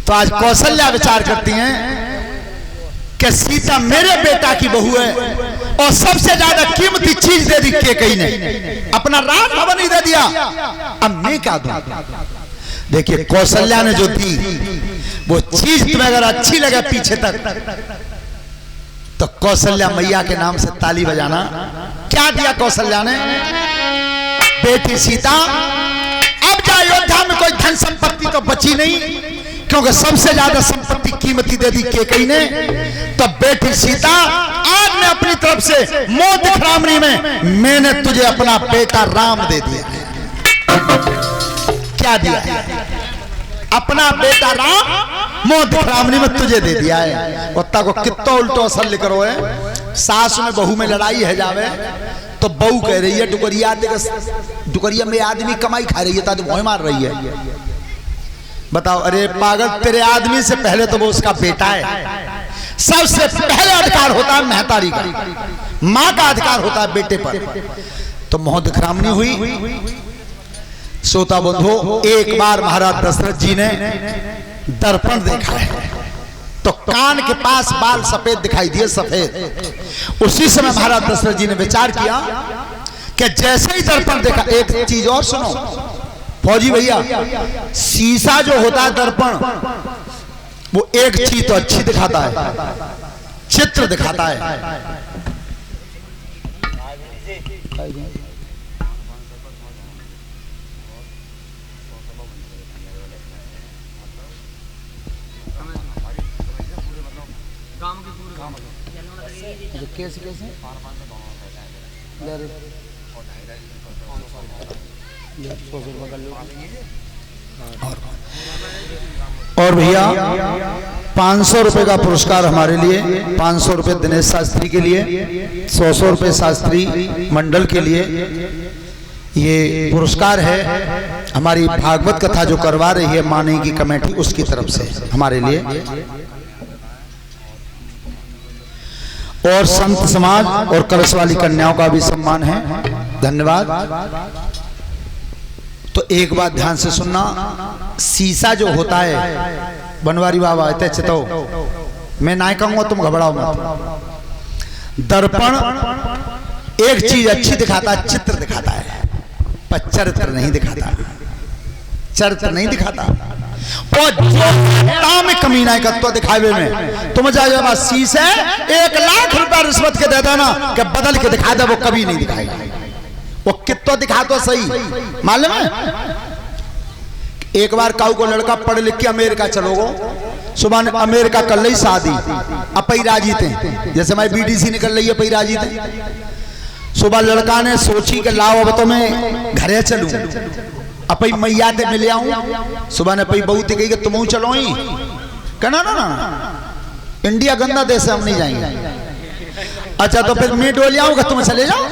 तो आज कौशल्या विचार करती हैं कि सीता मेरे बेटा की बहू है और सबसे ज्यादा कीमती चीज दे दी कैकेयी ने, अपना राज भवन ही दे दिया, अब मैं क्या दूं? देखिए कौशल्या ने जो दी वो चीज तुम्हें अगर अच्छी लगे पीछे तक तो कौशल्या मैया के नाम से ताली बजाना। क्या दिया कौशल्या ने? बेटी सीता अब जा अयोध्या में कोई धन संपत्ति तो बची नहीं, क्योंकि सबसे ज्यादा संपत्ति कीमती दे दी कैकेयी ने। तो बेटी सीता आज मैं अपनी तरफ से मोदिखरामणी में मैंने तुझे अपना बेटा राम दे दिया है। क्या दिया है? अपना बेटा राम मोदिखरामणी में तुझे दे दिया है। उत्ता को कितना उल्टो असर लिख रहे है। सास में बहू में लड़ाई है जावे तो बहू कह रही है डुकरिया में आदमी कमाई खा रही है तो भोय मार रही है। बताओ, अरे पागल, तेरे आदमी से पहले तो वो उसका बेटा है। सबसे पहले अधिकार होता है महतारी का, मां का अधिकार होता है बेटे पर। तो मोदिखरामणी हुई। श्रोता बंधु, एक बार महाराज दशरथ जी ने दर्पण देखा है तो कान के पास बाल सफेद दिखाई दिए, सफेद। उसी समय महाराज दशरथ जी ने विचार किया कि जैसे ही दर्पण देखा, एक चीज और सुनो फौजी भैया, शीशा जो होता है दर्पण, वो एक चीज तो अच्छी दिखाता है, चित्र दिखाता है। कैसे कैसे और भैया 500 रुपए का पुरस्कार हमारे लिए, 500 रुपए दिनेश शास्त्री के लिए, 100 रुपए शास्त्री मंडल के लिए। ये पुरस्कार है हमारी भागवत कथा जो करवा रही है माने की कमेटी, उसकी तरफ से हमारे लिए। और संत समाज और कलश वाली कन्याओं का भी सम्मान है। धन्यवाद। तो एक बात ध्यान से सुनना, शीशा जो होता है बनवारी बाबा इतने चितो, मैं ना कहूंगा तुम घबराओ मत। दर्पण एक चीज अच्छी दिखाता है, चित्र दिखाता है, पर चरित्र नहीं दिखाता, चरित्र नहीं दिखाता। और जो में कमीना तत्व दिखावे में तुम जाए शीशे 1 लाख रुपया रिश्वत के दे देना कि बदल के दिखा दे, वो कभी नहीं दिखाएगा। वो कितना दिखा तो सही, मालूम है? एक बार काऊ को लड़का पढ़ लिख के अमेरिका चलोगो, सुबह अमेरिका कर ली शादी, अपई राजी थे, जैसे मैं बीडीसी निकल रही है अपई राजी थे। सुबह लड़का ने सोची कि लाओ अब तो मैं घरे चलूं, अपई मैया ते मिले आऊं। सुबह ने पई बहू ते कही कि तुम चलो ही, कहना ना इंडिया गंदा देश है, हम नहीं जाएंगे। अच्छा तो फिर मैं डोले आऊंगा, तुम चले जाओ।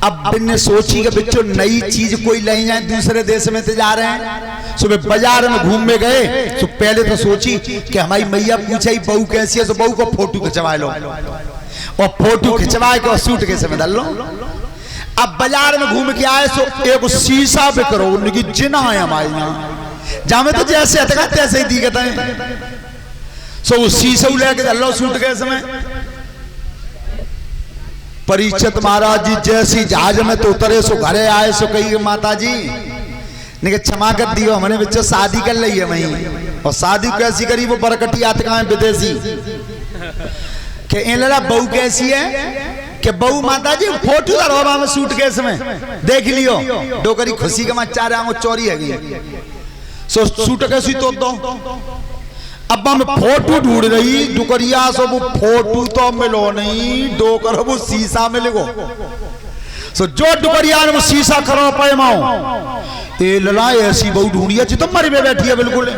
अब बिन्ने सोची कि बच्चों नई चीज कोई ले जाए, दूसरे देश में तो जा रहे हैं। सुबह बाजार में घूमने गए तो पहले तो सोची कि हमारी मैया पूछे बहू कैसी है, तो बहू को फोटो खिंचवा लो, और फोटो खिंचवा के सूट कैसे में डाल लो। अब बाजार में घूम के आए तो एक शीशा पे करो उनकी जिना है हमारे यहाँ, जहां तो जैसे अटका तैसे ही दिखता है। सो उस शीशा लेके डालो सूट कैसे में। परीक्षित महाराज जी जैसी जहाज में तो उतरे सो घरे आए सो कही माता जी ने क्षमा कर दियो, हमने बच्चों शादी कर ली है वहीं। और शादी कैसी करी? वो बरकटी आतका है विदेशी के इन लड़ा बहू कैसी है कि बहू माता जी फोटो दरवा में सूट केस में देख लियो, डोकरी खुशी के मचा रहा चोरी है गई। सो सूट कैसी तो दो। अब हम फोटो ढूंढ रही डुकरिया, सो वो फोटो तो मिलो नहीं, डोकर वो शीशा मिलेगो। सो जो डुकरिया ने वो शीशा करो पाए माओ ए लड़ाई ऐसी बहू ढूंढिया जी, तो मरी में बैठी है बिल्कुल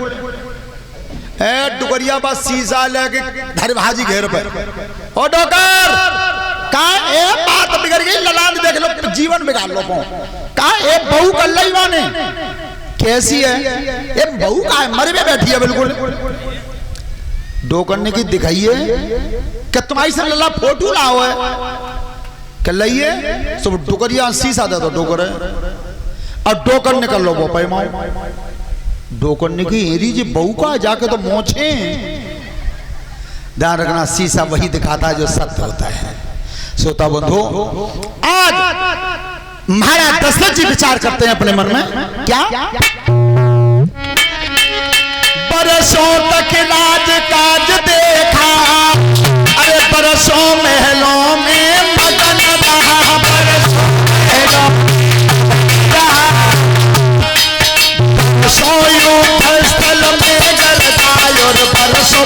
है। डुकरिया बस शीशा लेके धर भाजी घेर पे, ओ डोकर कहा ए बात बिगड़ गई, ललान देख लो, जीवन बिगाड़ लो। कहा ए बहू कर ली माने कैसी है? ये बहू का है, मरे में बैठी है बिल्कुल। डोकर ने की दिखाइए कि तुम्हारी से लला फोटो लाओ है, कर लाइए। सब डोकरिया शीशा दे दो, डोकर है और डोकर निकल लो वो पैमाओ। डोकरने की एरी जी बहू का जाके तो मोछे। ध्यान रखना, शीशा वही दिखाता है जो सत्य होता है। श्रोता बंधु, आज महाराज दशरथ जी विचार करते हैं अपने मन में, क्या बरसों तक राज काज देखा, अरे बरसों महलों में मगन रहा, बरसों महलों बरसों युद्ध स्थल में गरजाए और बरसों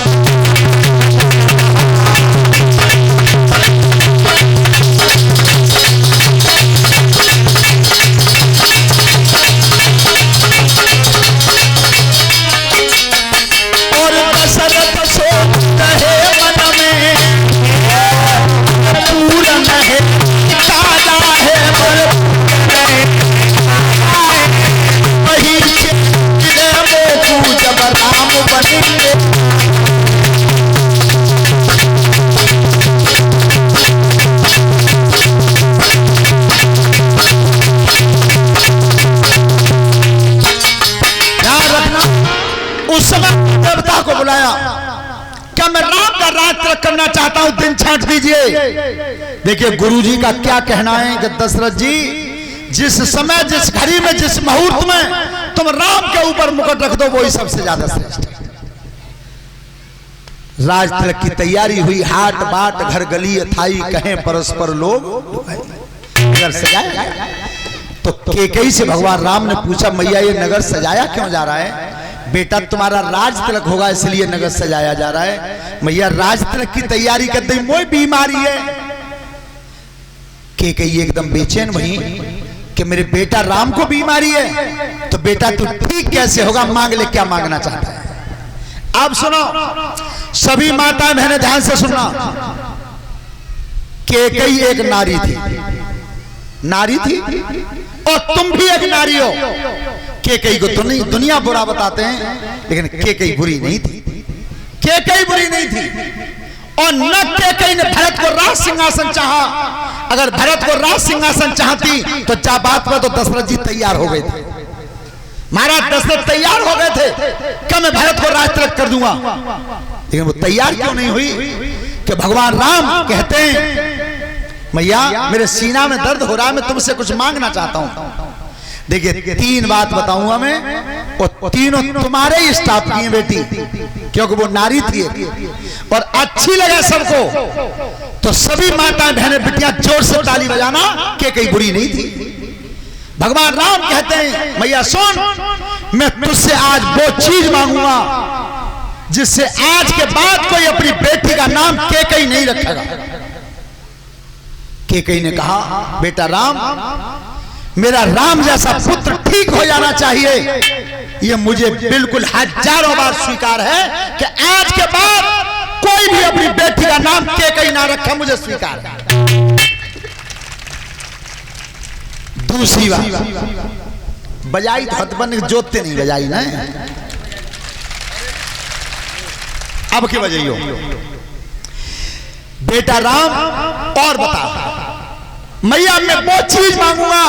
को बुलाया, क्या मैं राम का राज तिलक करना चाहता हूं, दिन छांट दीजिए। देखिए गुरुजी का क्या कहना है कि दशरथ जी, जिस समय, जिस घड़ी में, जिस मुहूर्त में तुम राम के ऊपर मुकुट रख दो, वही सबसे ज्यादा श्रेष्ठ है। राज तिलक की तैयारी हुई, हाट बाट घर गली अथाई, कहें परस्पर लोग नगर सजाए। तो कैकेयी से भगवान राम ने पूछा, मैया ये नगर सजाया क्यों जा रहा है? बेटा तुम्हारा राज तिलक होगा इसलिए नगर सजाया जा रहा है। मैया राज तिलक की तैयारी कर दी, मोई बीमारी है। कैकेयी एकदम बेचैन वही कि मेरे बेटा राम को बीमारी है, तो बेटा तू ठीक कैसे होगा, मांग ले, क्या मांगना चाहता है? अब सुनो सभी माता बहनें, ध्यान से सुनना। कैकेयी एक नारी थी, नारी थी, और तुम भी एक नारी हो। कैकेयी को दुनिया बुरा बताते हैं, लेकिन कैकेयी बुरी नहीं थी, कैकेयी बुरी नहीं थी। और न कैकेयी ने भरत को राज सिंहासन चाहा। अगर भरत को राज सिंहासन चाहती तो जा बात पर तो दशरथ जी तैयार हो गए थे, महाराज दशरथ तैयार हो गए थे कि मैं भरत को राज तिलक कर दूंगा। लेकिन वो तैयार क्यों नहीं हुई कि भगवान राम कहते हैं, मैया मेरे सीना में दर्द हो रहा है, मैं तुमसे कुछ मांगना चाहता हूं। देखिए तीन बात बताऊंगा मैं, और तीनों तुम्हारे ही स्टाफ की हैं बेटी, क्योंकि वो नारी थी और अच्छी लगे सबको। तो सभी माताएं बहनें बिटियां जोर से ताली बजाना, कैकेयी बुरी नहीं थी। भगवान राम कहते हैं, मैया सुन, मैं तुझसे आज वो चीज मांगूंगा जिससे आज के बाद कोई अपनी बेटी का नाम कैकेयी नहीं रखेगा। कैकेयी ने कहा, बेटा राम, मेरा राम जैसा पुत्र ठीक हो जाना चाहिए, ये मुझे बिल्कुल हजारों बार स्वीकार है कि आज के बाद कोई भी अपनी बेटी का नाम कैकेयी ना रखा, मुझे स्वीकार है। दूसरी बात, बजाई तो हथबंद जोतते नहीं बजाई ना, अब की बजाइयो। बेटा राम, और बता, मैया मैं वो चीज मांगूंगा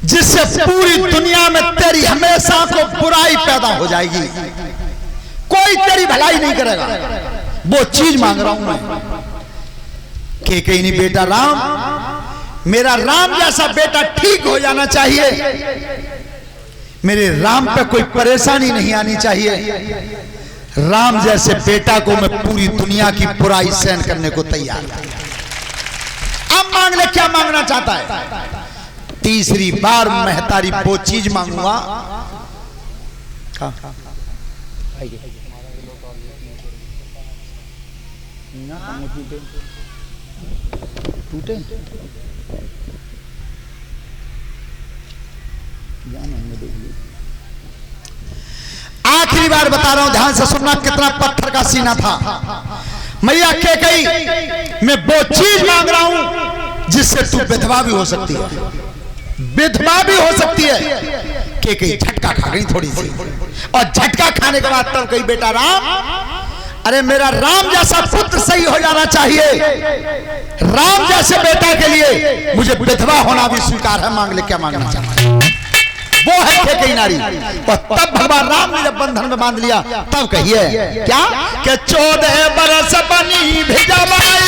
जिससे पूरी दुनिया में तेरी हमेशा को बुराई पैदा हो जाएगी, कोई तेरी भलाई नहीं करेगा, वो चीज मांग रहा हूं मैं। कैकेयी नहीं, बेटा राम, मेरा राम जैसा बेटा ठीक हो जाना चाहिए, मेरे राम पे कोई परेशानी नहीं आनी चाहिए। राम जैसे बेटा को मैं पूरी दुनिया की बुराई सहन करने को तैयार हूं। अब मांग ले, क्या मांगना चाहता है? तीसरी बार महतारी वो चीज मांगूंगा। टूटे आखिरी बार बता रहा हूं, ध्यान से सुनना, कितना पत्थर का सीना था। मैया कैकेयी मैं वो चीज मांग रहा हूं जिससे तू विधवा भी हो सकती है, विधवा भी हो सकती है। कैकेयी झटका खा गई थोड़ी सी, और झटका खाने के बाद तब कही, बेटा राम, अरे मेरा राम जैसा पुत्र सही हो जाना चाहिए, राम जैसे बेटा के लिए मुझे विधवा होना भी स्वीकार है, मांग ले, क्या मांगना चाहता है? वो है केकई नारी। और तब भगवान राम ने जब बंधन में बांध लिया तब कहिए क्या कि 14 बरस बनी भिजवाई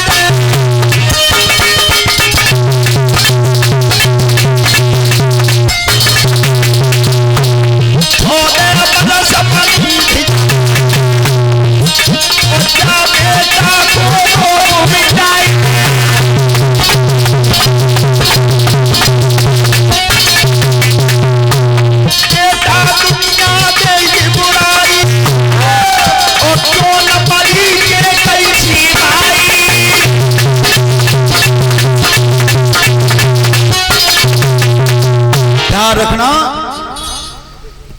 रखना।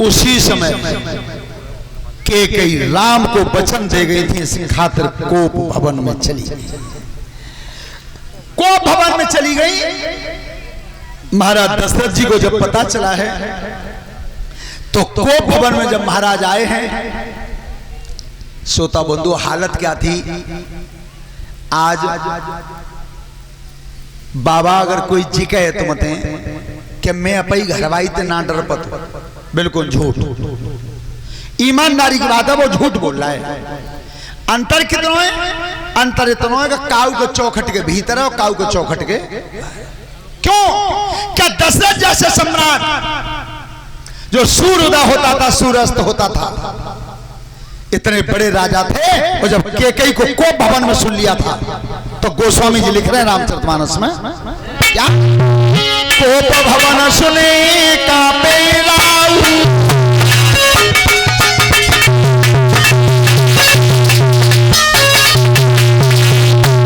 उसी समय केकई राम को वचन दे गई थी, इस खातिर कोप भवन में चली गई। कोप भवन में चली गई। महाराज दशरथ जी को जब पता चला है तो कोप भवन में जब महाराज आए हैं, श्रोता बंधु हालत क्या थी। आज बाबा अगर कोई जी कहे तो मते कि मैं अपई घरवाई ते ना डर पत, बिल्कुल झूठ। ईमानदारी की बात है, वो झूठ बोल रहा है। अंतर कितना है? अंतर इतना है कि काऊ के चौखट के भीतर है और काऊ के चौखट के। क्यों? क्या दशरथ जैसे सम्राट जो सूर्योदय होता था सूर्यास्त होता था, इतने बड़े राजा थे, और जब केकई को कोप भवन में सुन लिया था तो गोस्वामी जी लिख रहे हैं रामचरितमानस में क्या, कोप भवन सुने कांपे राऊ,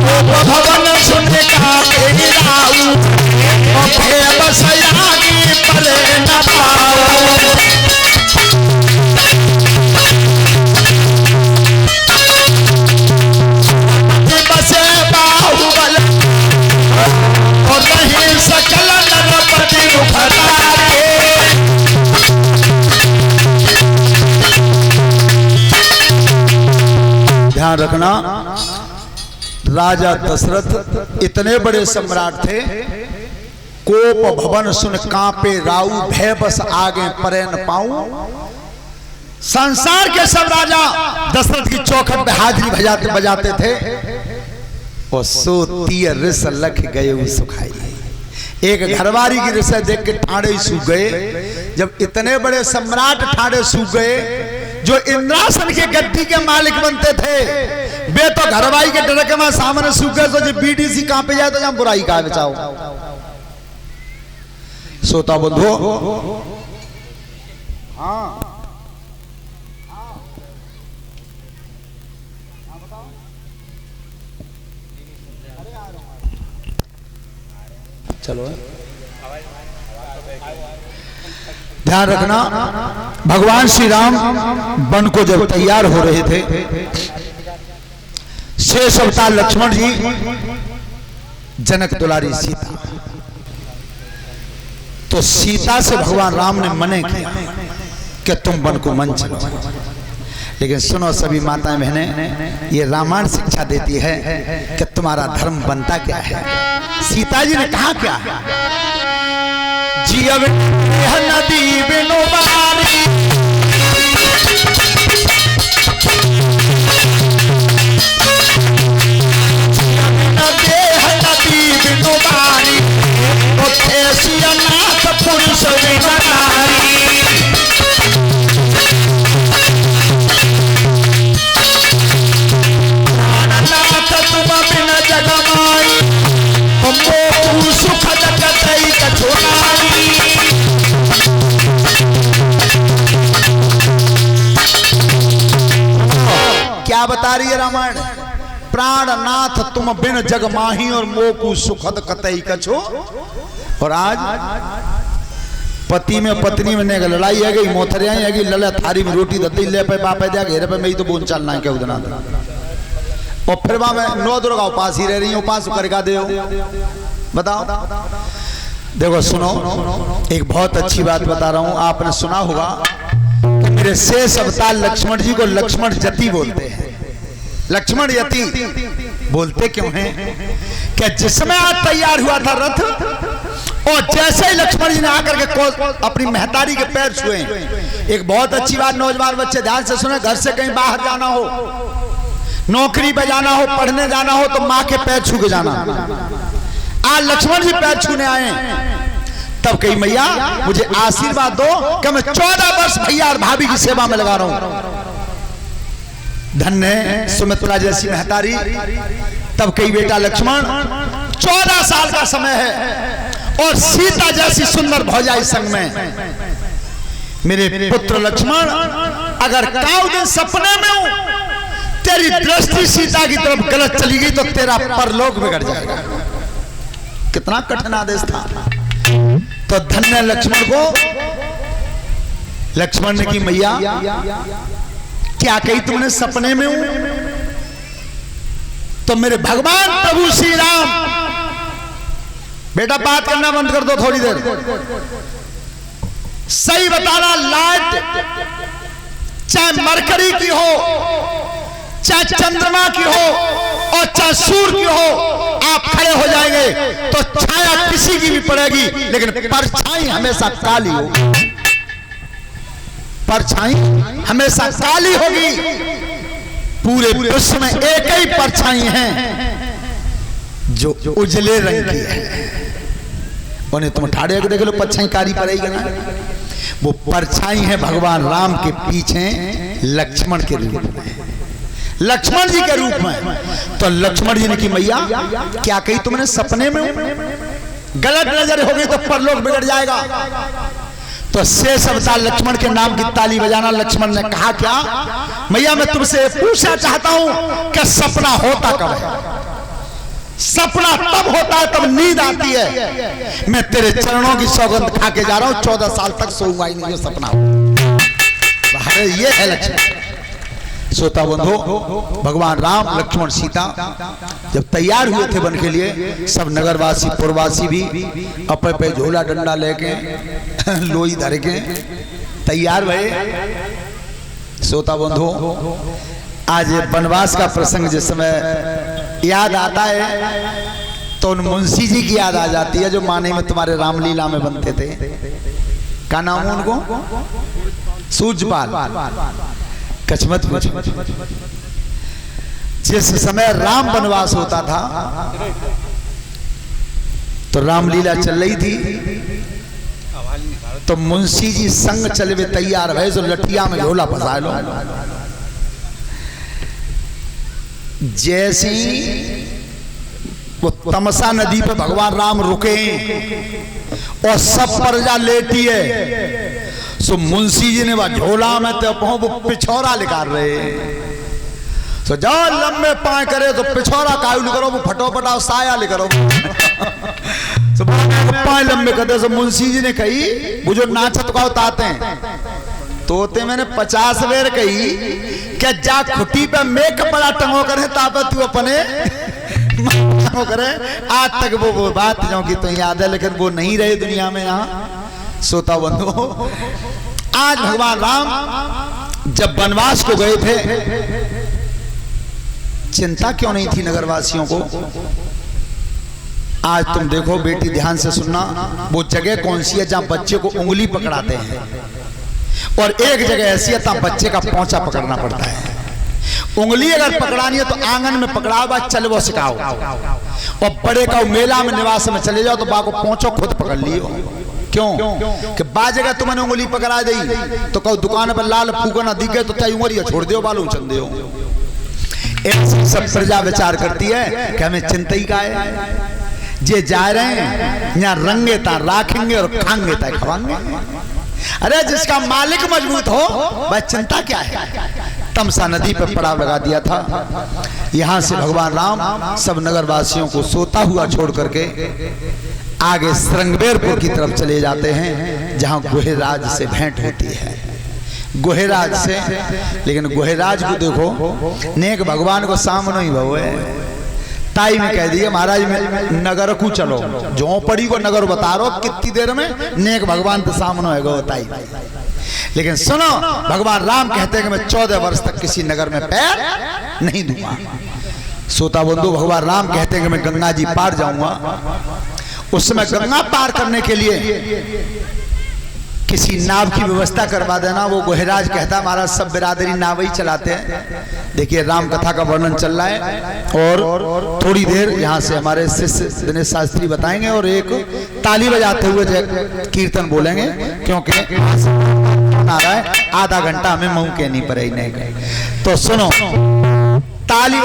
कोप भवन सुने कांपे राऊ, और बस आगे पले न पाओ। बसे बाहुबल और नहीं सकल नरपति मुखतारे। ध्यान रखना, राजा दशरथ इतने बड़े सम्राट थे। कोप भवन सुन कांपे राऊ, भय बस आगे परे न पाऊं। संसार के सब राजा दशरथ की चौखट पे हाजिरी बजाते थे। और सो तीर रिस लख गए सुखाई। एक घरवारी की रिस देख के ठाड़े सूख गए। जब इतने बड़े सम्राट ठाड़े सूख गए, जो इंद्रासन के गद्दी के मालिक बनते थे, वे तो घरवाई के डर के में सामने सूख गए। तो जब बीडीसी कहां पे जाए तो जहां बुराई कहा बचाओ। सोता बंधु, हाँ चलो। ध्यान रखना, भगवान श्री राम वन को जब तैयार हो रहे थे, शेष अवतार लक्ष्मण जी, जनक दुलारी सीता, तो सीता से भगवान राम ने मने किया कि तुम वन को मन चलो। लेकिन सुनो सभी माताएं बहनें, ये रामायण शिक्षा देती है कि तुम्हारा धर्म बनता क्या है। सीता जी ने कहा क्या, जियब नदी बिनु बारी, नदी बिनु बारी, नाथ पुरुष बिनु नारी। क्या बता रही है रामायण, प्राणनाथ तुम बिन जग माही और मोकू सुखद कतई कछो। और आज पति में पत्नी में लड़ाई है गई, मोथरिया है गई, लला थारी में रोटी दती ले पे बापे दिया घेरे पे मैं तो बोन चलना है क्या उदना। और फिर वहां मैं 9 दुर्गा उपास ही रह रही हूँ, उपास करके दे बताओ। देखो सुनो, एक बहुत अच्छी बात बता रहा हूं। आपने सुना होगा कि मेरे शेष अवतार लक्ष्मण जी को लक्ष्मण जति बोलते हैं। लक्ष्मण यति बोलते क्यों हैं? कि जिसमें आज तैयार हुआ था रथ, और जैसे ही लक्ष्मण जी ने आकर के अपनी महतारी के पैर छुए, एक बहुत अच्छी बात नौजवान बच्चे ध्यान से सुने, घर से कहीं बाहर जाना हो, नौकरी पे जाना हो, पढ़ने जाना हो तो माँ के पैर छू के जाना। आज लक्ष्मण जी पैर छूने आए, तब कही मैया मुझे आशीर्वाद दो कि मैं 14 वर्ष भैया और भाभी की सेवा में लगा रहा हूं। धन्य सुमित्रा जैसी महतारी। तब कही बेटा लक्ष्मण 14 साल का समय है और सीता जैसी सुंदर भौजाई संग में, मेरे पुत्र लक्ष्मण अगर काऊ दिन सपने में हूं तेरी दृष्टि सीता की तरफ गलत चली गई तो तेरा परलोक बिगड़ जाएगा। कितना कठिन आदेश था। तो धन्य लक्ष्मण को, लक्ष्मण ने की मैया क्या कही तुमने सपने में हूं? तो मेरे भगवान प्रभु श्री राम, बेटा बात करना बंद कर दो थोड़ी देर, सही बताना, लाइट चाहे मरकरी की हो, चाहे चंद्रमा की हो और चाहे सूर्य की हो, आप खड़े हो जाएंगे तो छाया किसी की भी पड़ेगी लेकिन परछाई हमेशा काली होगी। परछाई हमेशा काली होगी। पूरे विश्व में एक ही परछाई है जो उजले रंग की है। उन्हें तुम ठाड़े देख लो, परछाई काली पड़ेगी ना, वो परछाई है भगवान राम के पीछे लक्ष्मण के रूप में, लक्ष्मण जी के रूप में। तो लक्ष्मण जी ने की मैया क्या कही तुमने सपने में? गलत नजर होगी तो परलोक बिगड़ जाएगा। तो शेष अवतार लक्ष्मण के नाम की ताली बजाना। लक्ष्मण ने कहा क्या मैया मैं तुमसे पूछना चाहता हूं कि सपना होता कब है? सपना तब होता है तब नींद आती है। मैं तेरे चरणों की सौगंध खा के जा रहा हूं, 14 साल तक सोऊंगा ही नहीं, सपना हो। ये है लक्ष्मण। श्रोता बंधु, भगवान राम लक्ष्मण सीता जब तैयार हुए थे वन के लिए, सब नगरवासी पुरवासी भी अपने पे झोला डंडा लेके लोई धर के तैयार भये। श्रोता बंधु, आज वनवास का प्रसंग जिस समय याद आता है तो उन मुंशी जी की याद आ जाती है जो माने में तुम्हारे रामलीला में बनते थे। क्या नाम है उनको? सूर्यपाल। कचमत जिस समय राम वनवास होता था तो रामलीला चल रही थी, तो मुंशी जी संग चले हुए तैयार भय, जो लठिया में झोला फंसा लो। जैसी वो तमसा नदी पे भगवान राम रुके और सब प्रजा लेटी है, सो मुंशी जी ने वह झोला में तो वो पिछौरा निकाल रहे, तो जाओ लंबे पाए करे तो पिछौरा कायू करो, वो फटोफटा साया ले करो। तो पाए लंबे करते, तो मुंशी जी ने कही वो जो नाचत का उतारते हैं तोते मैंने 50 बेर कही क्या जा खुटी पे मेक पड़ा टंगो करे तापत तू अपने करे। आज तक वो बात जो की तो याद है, लेकिन वो नहीं रहे दुनिया में। यहाँ श्रोता बंधु, आज भगवान राम जब वनवास को गए थे, चिंता क्यों नहीं थी नगरवासियों को? आज तुम देखो बेटी, ध्यान से सुनना, वो जगह कौन सी है जहां बच्चे को उंगली पकड़ाते हैं, और एक जगह ऐसी है तहां बच्चे का पौंचा पकड़ना पड़ता है। उंगली अगर पकड़ानी है तो आंगन में पकड़ाओ, बा चलवो सिखाओ, और बड़े का मेला में निवास में चले जाओ तो बा को पहुंचो खुद पकड़ लियो। क्यों कि बा जगह तुम्हें उंगली पकड़ा दी तो कहो दुकान पर लाल फूकना दिख गए तो तय उंगलियां छोड़ दियो, बालू चंद दियो। ऐसी सब प्रजा विचार करती है कि हमें चिंता ही का है, जे जा रहे हैं यहाँ रंगे ता राखेंगे और खाएंगे ता खवाएंगे। अरे जिसका मालिक मजबूत हो वह चिंता क्या है। तमसा नदी पर पड़ाव लगा दिया था। यहाँ से भगवान राम सब नगरवासियों को सोता हुआ छोड़ करके आगे श्रृंगबेरपुर की तरफ चले जाते हैं, जहाँ गुहेराज से भेंट होती है। गुहेराज से, लेकिन गुहेराज को देखो नेक भगवान को सामने ही भव है। ताई में कह दिए महाराज में नगर को चलो, झोंपड़ी को नगर बता रहो कितनी देर में, नेक भगवान तो सामने है गो ताई। लेकिन सुनो, भगवान राम कहते हैं कि मैं 14 वर्ष तक किसी नगर में पैर नहीं दूंगा। सोता बंधु, भगवान राम कहते हैं कि मैं गंगा जी पार जाऊंगा उस समय गंगा पार करने के लिए किसी नाव की व्यवस्था करवा देना। वो गोहराज कहता महाराज सब बिरादरी नाव ही चलाते हैं। देखिए राम कथा का वर्णन चल रहा है और थोड़ी देर यहाँ से हमारे शिष्य दिनेश शास्त्री बताएंगे और एक ताली बजाते हुए कीर्तन बोलेंगे, क्योंकि आ रहा है आधा घंटा हमें मुंह के नहीं पड़े। तो सुनो ताली।